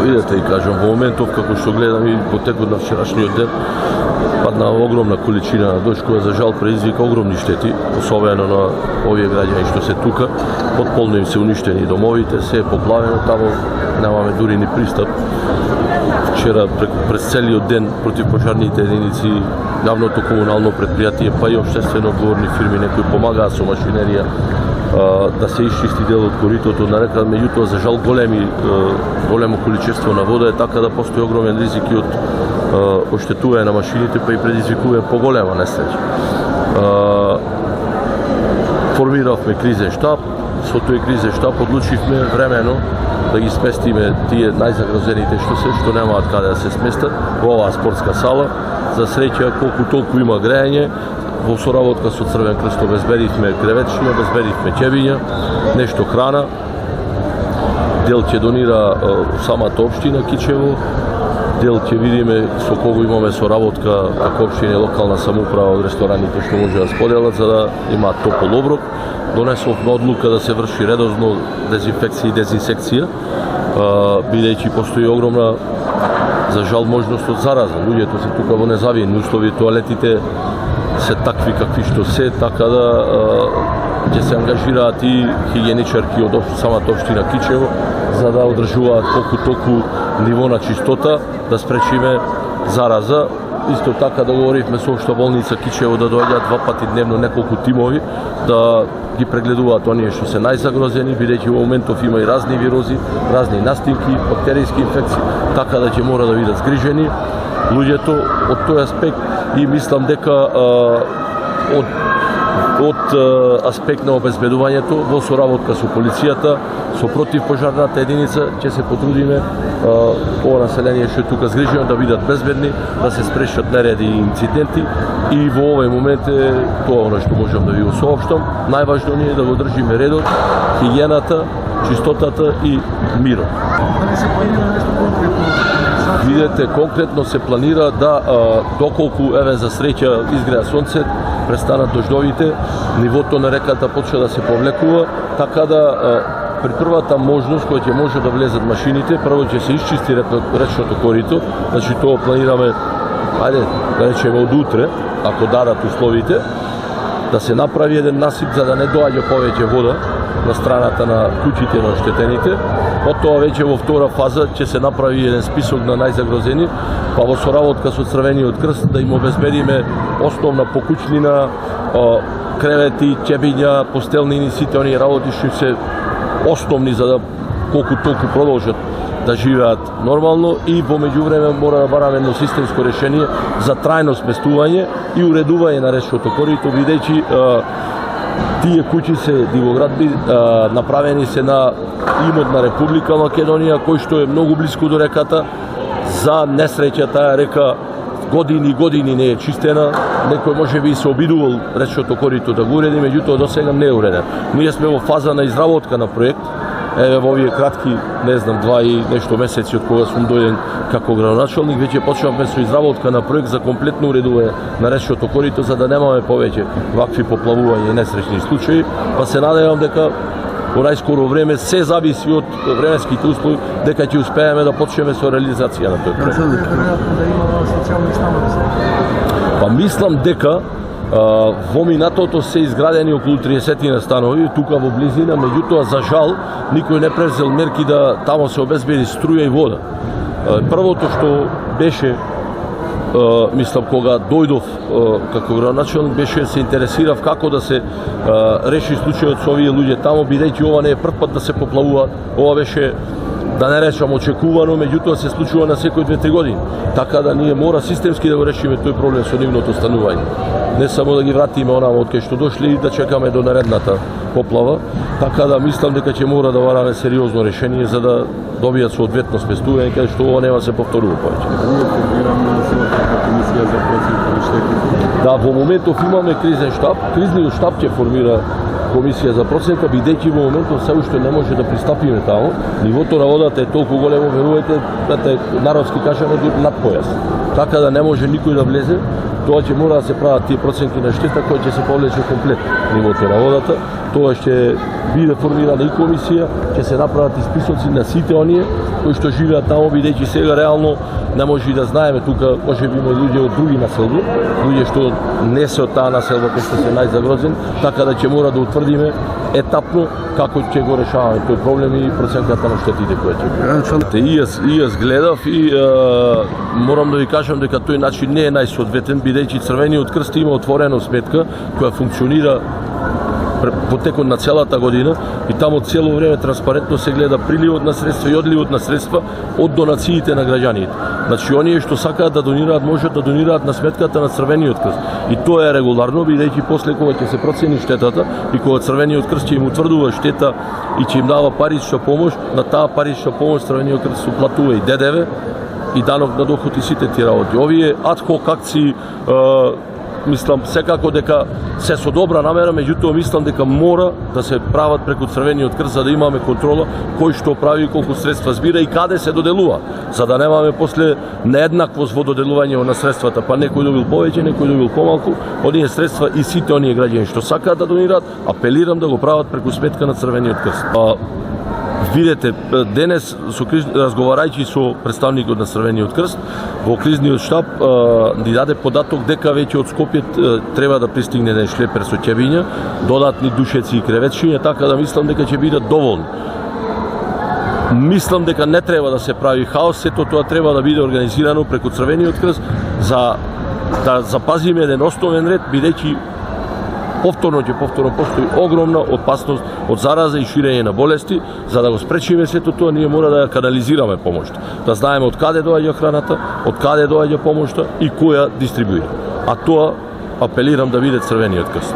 Видете и кажам, во моментов како што гледам и по текот на вчерашниот ден, падна огромна количина на дожд која за жал предизвика огромни штети, особено на овие граѓани што се тука. Потполно им се уништени домовите, се е поплавено, таму немаме дури ни пристап. Вчера през целиот ден противпожарните единици, јавното комунално предпријатие, па и општествено одговорни фирми, некои помагаат со машинерија да се исчисти дел од коритото на река, меѓутоа за жал големо количество на вода е така да постои огромен ризик и од оштетување на машините, па и предизвикува поголема несреќа. Формиравме кризен штаб, со тој кризен штаб одлучивме времено да ги сместиме тие најзагрозените што немаат каде да се сместат во оваа спортска сала. За среќа колку толку има грејање, во соработка со Црвен крст обезбедивме креветчиња, обезбедивме ќебиња, нешто храна. Дел ќе донира самата општина Кичево, дел ќе видиме со кого имаме соработка како општина и локална самоуправа од рестораните што може да споделат за да имаат топол оброк. Донесовме одлука да се врши редовно дезинфекција и дезинсекција, бидејќи постои огромна, за жал, можност од зараза. Луѓето се тука во незавидни услови, тоалетите се такви какви што се, така да ќе се ангажираат и хигиеничарки од самата општина Кичево за да одржуваат колку толку ниво на чистота, да спречиме зараза. Исто така договоривме со Општа болница Кичево да доаѓаат 2 пати дневно неколку тимови да ги прегледуваат оние што се најзагрозени, бидејќи во моментов има и разни вирузи, разни настинки, бактеријски инфекции, така да ќе мора да бидат згрижени луѓето од тој аспект и мислам дека од аспект на обезбедувањето во соработка со полицијата, со противпожарната единица ќе се потрудиме ова население што е тука згрижено да бидат безбедни, да се спрешат нереди и инциденти и во овој момент е тоа оно што можам да ви го соопштам. Најважно ни е да го држиме редот, хигиената, чистотата и мирот. Видете, конкретно се планира да доколку еве за среќа изгреа сонце, престанат дождовите, нивото на реката почна да се повлекува, така да при првата можност која ќе може да влезат машините, прво ќе се исчисти речното корито, значи тоа планираме, ајде да речеме од утре, ако дадат условите, да се направи еден насип за да не доаѓа повеќе вода на страната на куќите на оштетените. Потоа веќе во втора фаза ќе се направи еден список на најзагрозени, па во соработка со Црвениот крст да им обезбедиме основна покуќнина, кревети, ќебиња, постелнини, сите оние работи што се основни за да колку толку продолжат да живеат нормално и во меѓувреме мора да бараме едно системско решение за трајно сместување и уредување на речното корито, бидејќи тие куќи се дивоградби, направени се на имот на Република Македонија, кој што е многу блиску до реката. За несреќа таа река години не е чистена, некој може би се обидувал речното корито да го уреди, меѓутоа до сега не е уреден. Ние сме во фаза на изработка на проект. Еве во овие кратки, не знам, 2 и нешто месеци од кога сум дојден како градоначалник, веќе почнавме со изработка на проект за комплетно уредување на речното корито за да немаме повеќе вакви поплавувања и несреќни случаи, па се надевам дека во најскоро време се зависи од временските услови дека ќе успееме да почнеме со реализација на тој проект. Па мислам дека во минатото се изградени околу 30 станови тука во близина, меѓутоа за жал никој не презел мерки да тамо се обезбеди струја и вода. Првото што беше, мислам кога дојдов како градоначалник, беше се интересирав како да се реши случајот со овие луѓе тамо, бидејќи ова не е прв пат да се поплавуваат, ова беше да не речам очекувано, меѓутоа се случува на секој 2-3 години. Така да ние мора системски да го решиме тој проблем со нивното станување. Не само да ги вратиме онamo од кај што дошли и да чекаме до наредната поплава. Така да мислам дека ќе мора да бараме сериозно решение за да добијат соодветно сместување, каде што ова нема се повторува повеќе. Да, во моментов имаме кризен штаб. Кризниот штаб ќе формира комисија за проценка, бидејќи во моментот се уште не може да пристапиме таму. Нивото на водата е толку големо, верувате, народски кажано, над појас. Така да не може никој да влезе. Тоа ќе мора да се прават тие проценки на штета кои ќе се повлече комплет нивото на водата. Тоа ќе биде формирана и комисија, ќе се направат и списоци на сите оние кои што живеат таму, бидејќи сега реално не може и да знаеме тука, може би има луѓе од други населби, луѓе што не се од таа населба кои што се најзагрозени, така да ќе мора да утврдиме етапно како ќе го решаваме тој проблем и проценката на штетите кои ќе. И јас гледав и морам да ви кажам дека тој начин не е најсоодветен, бидејќи Црвениот крст има отворена сметка која функционира по текот на целата година и таму цело време транспарентно се гледа приливот на средства и одливот на средства од донациите на граѓаните. Значи, оние што сакаат да донираат, можат да донираат на сметката на Црвениот крст. И тоа е регуларно, бидејќи после кога ќе се процени штетата и кога Црвениот крст ќе им утврдува штета и ќе им дава парична помош, на таа парична помош Црвениот крст се уплатува и ДДВ и данок на доход и сите тие работи. Овие адхок акции мислам секако дека се со добра намера, меѓутоа мислам дека мора да се прават преку Црвениот крст за да имаме контрола кој што прави и колку средства збира и каде се доделува, за да немаме после нееднаквост во доделување на средствата, па некој добил повеќе, некој добил помалку, оние средства и сите оние граѓани што сакаат да донираат, апелирам да го прават преку сметка на Црвениот крст. Видете, денес разговарајќи со представникот на Црвениот крст, во кризниот штаб ни даде податок дека веќе од Скопје треба да пристигне еден шлепер со ќебиња, додатни душеци и креветшиња, така да мислам дека ќе бидат доволни. Мислам дека не треба да се прави хаос, сето тоа треба да биде организирано преку Црвениот крст за да запазиме еден основен ред, бидејќи повторно постои огромна опасност од зараза и ширење на болести. За да го спречиме сето тоа, ние мора да ја канализираме помошта. Да знаеме од каде доаѓа храната, од каде доаѓа помошта и која дистрибуира. А тоа апелирам да биде Црвениот крст.